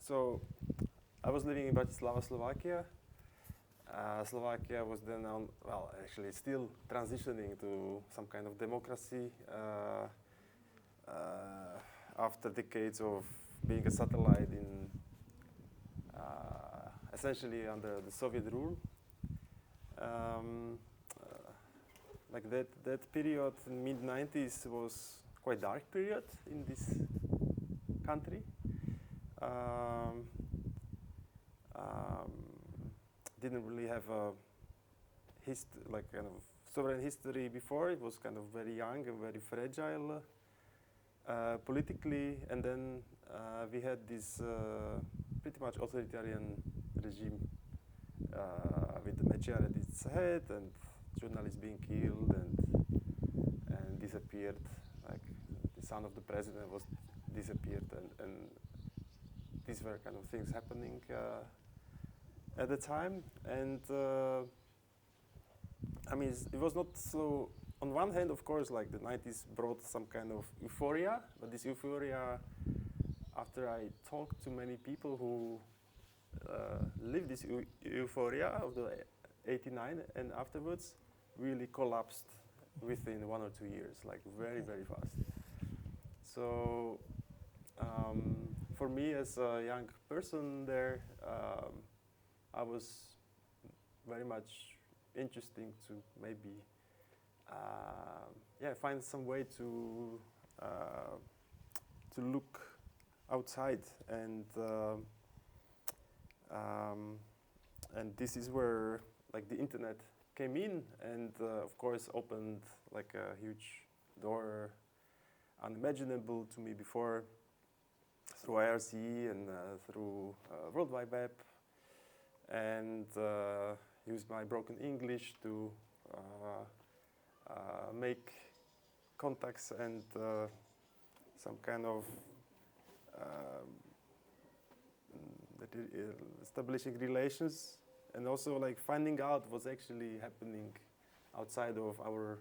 So I was living in Bratislava, Slovakia. Slovakia was then actually still transitioning to some kind of democracy after decades of being a satellite in essentially under the Soviet rule. Like that period in mid-90s was quite dark period in this country. Didn't really have a like kind of sovereign history before. It was kind of very young and very fragile politically, and then we had this pretty much authoritarian regime with the Mečiar at its head, and journalists being killed and disappeared. Like the son of the president was disappeared, and these were kind of things happening at the time. And I mean, it was not so. On one hand, of course, like the 90s brought some kind of euphoria, but this euphoria, after I talked to many people who lived this euphoria of the 89 and afterwards, really collapsed within 1 or 2 years, like very, very fast. So for me as a young person there, I was very much interesting to maybe find some way to look outside, and this is where like the internet came in, and of course opened like a huge door unimaginable to me before, through IRC and through World Wide Web, and used my broken English to make contacts and some kind of establishing relations, and also like finding out what's actually happening outside of our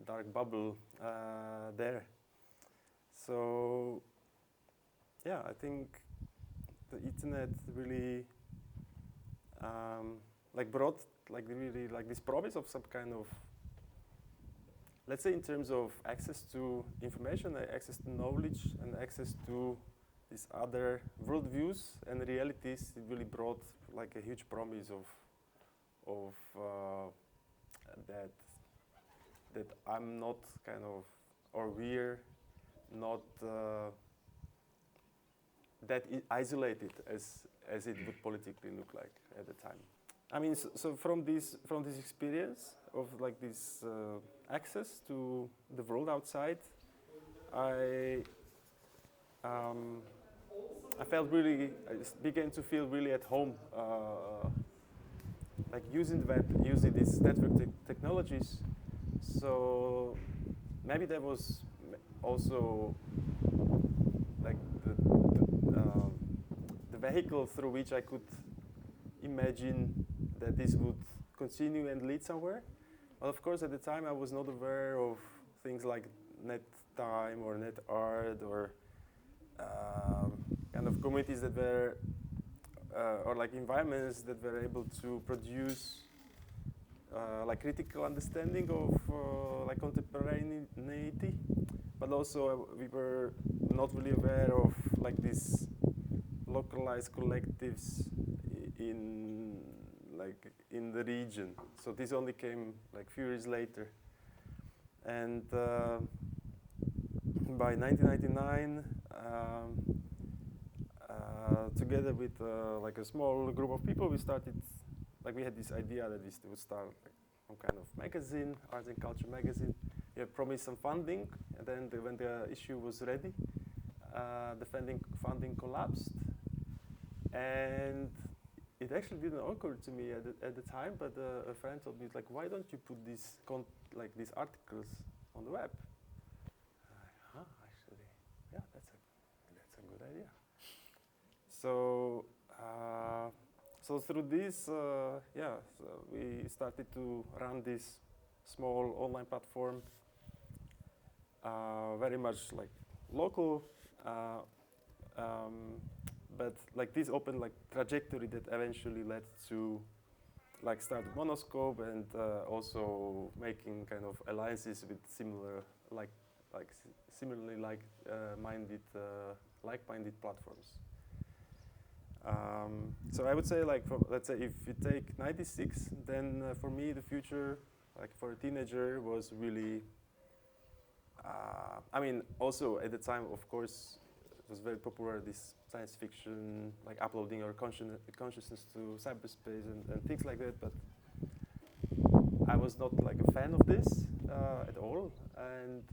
dark bubble there. So yeah, I think the internet really like brought like really like this promise of some kind of, let's say, in terms of access to information, access to knowledge, and access to these other worldviews and realities. It really brought like a huge promise of that I'm not kind of, or we're not that isolated as it would politically look like at the time. I mean, so from this experience of like this access to the world outside, I began to feel really at home, like using the web, using these network technologies. So maybe that was also like the vehicle through which I could imagine that this would continue and lead somewhere. But of course, at the time, I was not aware of things like net time or net art or kind of communities that were, or like environments that were able to produce like critical understanding of like contemporaneity. But also we were not really aware of like these localized collectives in the region. So this only came like few years later. And by 1999, together with like a small group of people, we started, like we had this idea that we would start like some kind of magazine, arts and culture magazine. We had promised some funding, and then when the issue was ready, the funding collapsed. And it actually didn't occur to me at the time, but a friend told me, like, why don't you put these articles on the web? Actually, yeah, that's a good idea. So so through this, so we started to run this small online platform, very much like local, but like this open like trajectory that eventually led to like start Monoscope and also making kind of alliances with similar similarly minded like-minded platforms. So I would say like let's say if you take '96, then for me the future like for a teenager was really I mean also at the time of course it was very popular this science fiction like uploading your consciousness to cyberspace and things like that, but I was not like a fan of this at all, and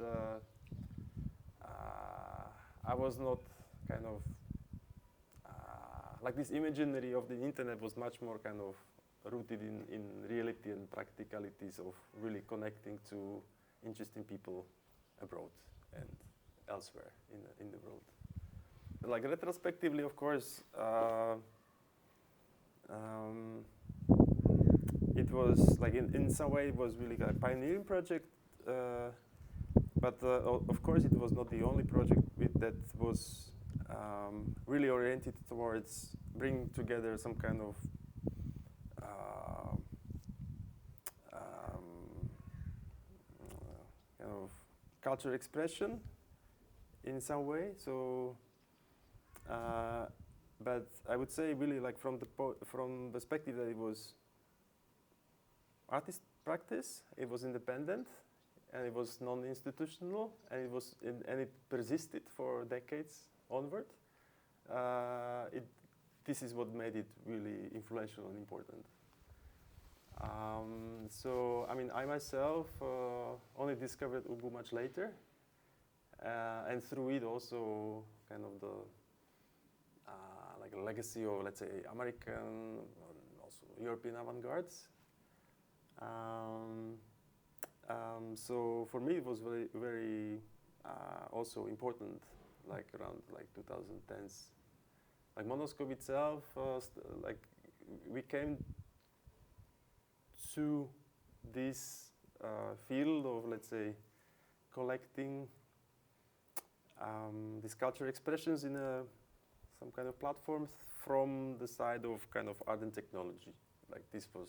I was not kind of like this imaginary of the internet was much more kind of rooted in reality and practicalities of really connecting to interesting people abroad and elsewhere in the world. Like retrospectively, of course, it was like in some way it was really a pioneering project, but of course it was not the only project that was really oriented towards bringing together some kind of culture expression in some way. So, but I would say really like from the perspective that it was artist practice, it was independent, and it was non-institutional, and it persisted for decades onward. This is what made it really influential and important. So I mean, I myself only discovered Ubu much later, and through it also kind of the like a legacy of, let's say, American, also European avant-gardes. So for me, it was very, very also important, like around like 2010s. Like Monoscope itself, like we came to this field of, let's say, collecting these cultural expressions in some kind of platforms from the side of kind of art and technology. Like these were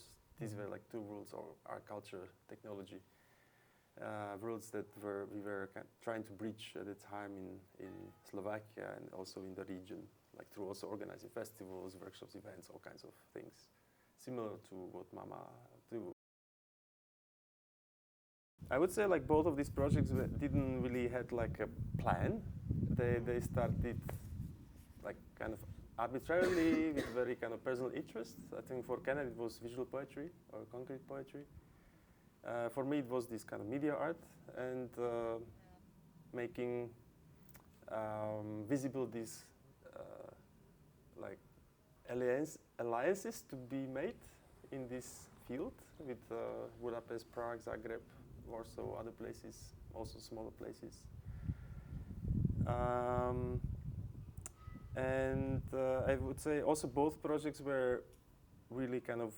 like two worlds, or art, culture, technology, worlds that we were trying to bridge at the time in Slovakia and also in the region, like through also organizing festivals, workshops, events, all kinds of things, similar to what Mama do. I would say like both of these projects didn't really had like a plan. They started like kind of arbitrarily with very kind of personal interests. I think for Kenneth it was visual poetry or concrete poetry. For me it was this kind of media art and making visible these like alliances to be made in this field with Budapest, Prague, Zagreb, Warsaw, other places, also smaller places. And I would say also both projects were really kind of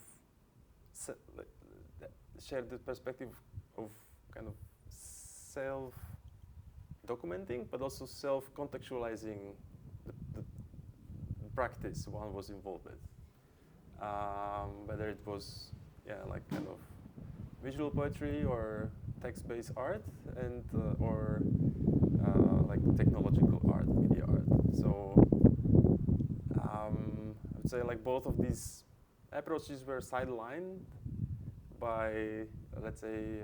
shared the perspective of kind of self-documenting, but also self-contextualizing the practice one was involved with. Whether it was, like kind of visual poetry or text-based art, and or like technological art, media art. So I would say like both of these approaches were sidelined by, let's say,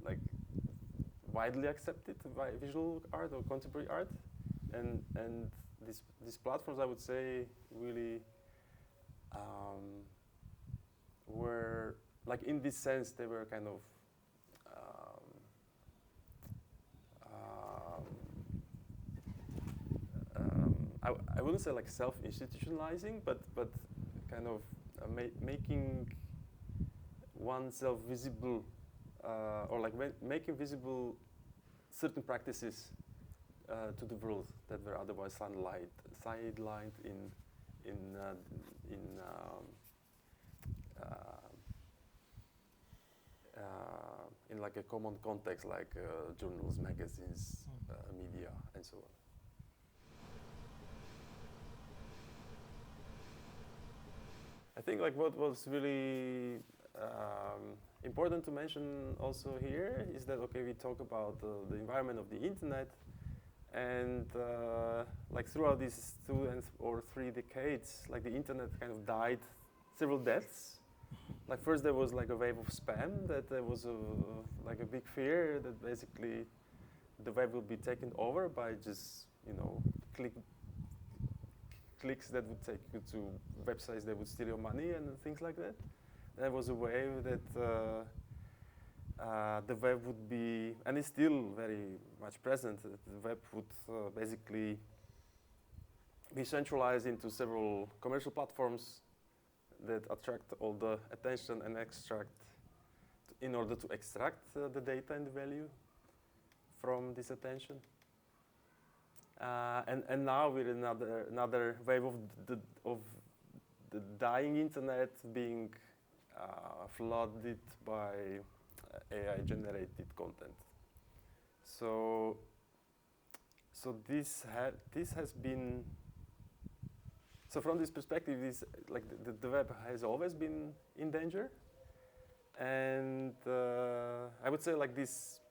like widely accepted by visual art or contemporary art, and these platforms, I would say, really were like, in this sense, they were kind of I wouldn't say like self-institutionalizing, but kind of making oneself visible, or like making visible certain practices to the world that were otherwise sidelined in like a common context, like journals, magazines, media, and so on. I think like what was really important to mention also here is that okay, we talk about the environment of the internet, and like throughout these 2 or 3 decades, like the internet kind of died several deaths. Like first there was like a wave of spam, that there was like a big fear that basically the web will be taken over by just clicks that would take you to websites that would steal your money and things like that. There was a wave that the web would be, and it's still very much present, that the web would basically be centralized into several commercial platforms that attract all the attention and in order to extract the data and the value from this attention. And now with another wave of the dying internet being flooded by AI-generated content. So this has been. So from this perspective, like the web has always been in danger, and I would say like this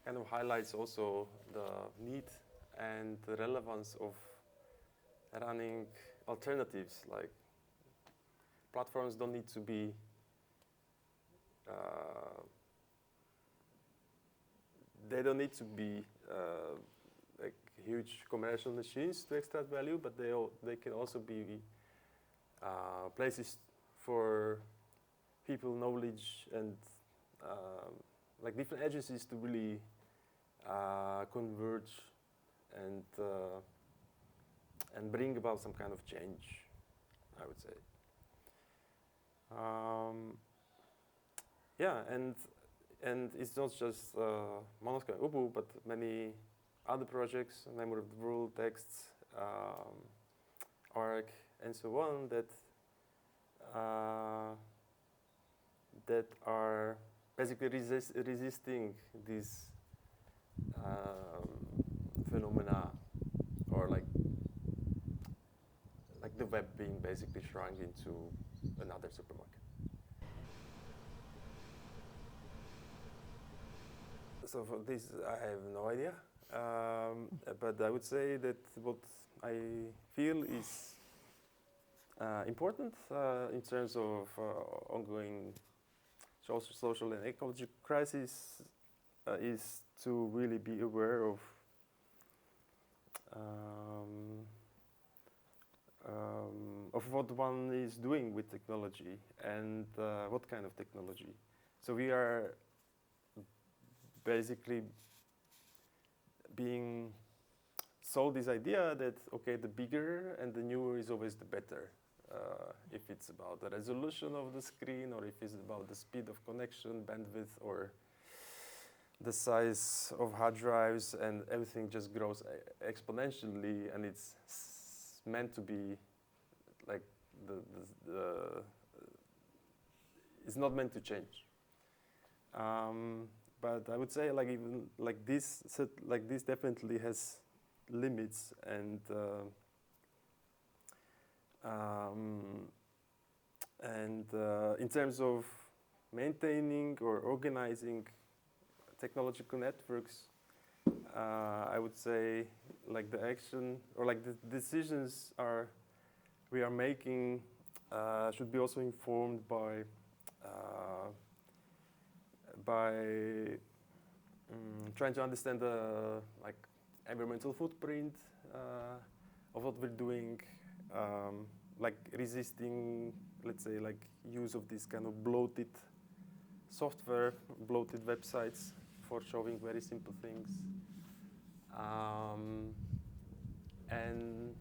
kind of highlights also the need and the relevance of running alternatives. Like platforms don't need to be they don't need to be like huge commercial machines to extract value, but they can also be places for people, knowledge, and like different agencies to really converge and bring about some kind of change, I would say. Yeah, and it's not just Monosky and Ubu, but many other projects, Memory of the World, Texts, ARC, and so on, that are basically resisting these phenomena, or like the web being basically shrunk into another supermarket. So for this, I have no idea, but I would say that what I feel is important in terms of ongoing social and ecological crisis is to really be aware of what one is doing with technology and what kind of technology. So we are basically being sold this idea that, okay, the bigger and the newer is always the better. If it's about the resolution of the screen, or if it's about the speed of connection, bandwidth, or the size of hard drives, and everything just grows exponentially, and it's meant to be like it's not meant to change. But I would say like even like this definitely has limits, and in terms of maintaining or organizing technological networks, I would say like the action or like the decisions we are making should be also informed by trying to understand the like environmental footprint of what we're doing, like resisting, let's say, like use of this kind of bloated software, bloated websites for showing very simple things, and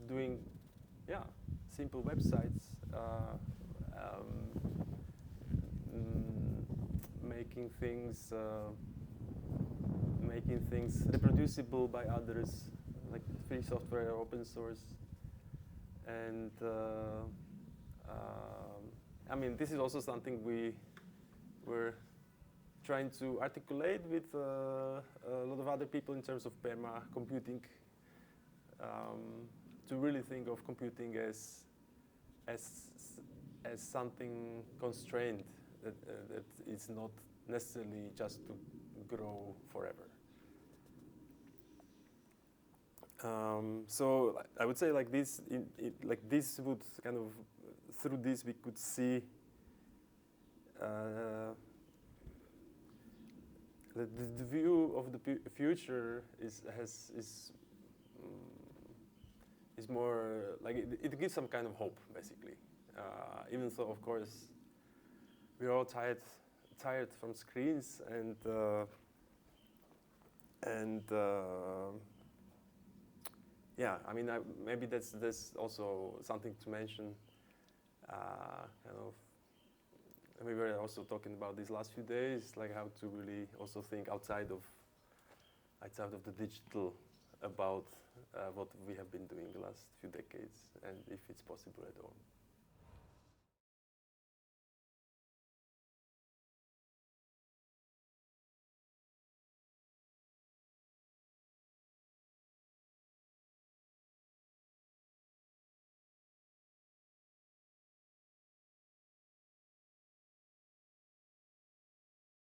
doing, simple websites, making things reproducible by others, like free software, open source, and I mean, this is also something we were trying to articulate with a lot of other people in terms of perma computing, to really think of computing as something constrained, that is not necessarily just to grow forever. So I would say like this, like this would kind of, through this we could see the view of the future is more like it gives some kind of hope, basically. Even though, of course, we're all tired from screens, and yeah, I mean, maybe that's also something to mention. Kind of, and we were also talking about these last few days, like how to really also think outside of the digital about what we have been doing the last few decades, and if it's possible at all.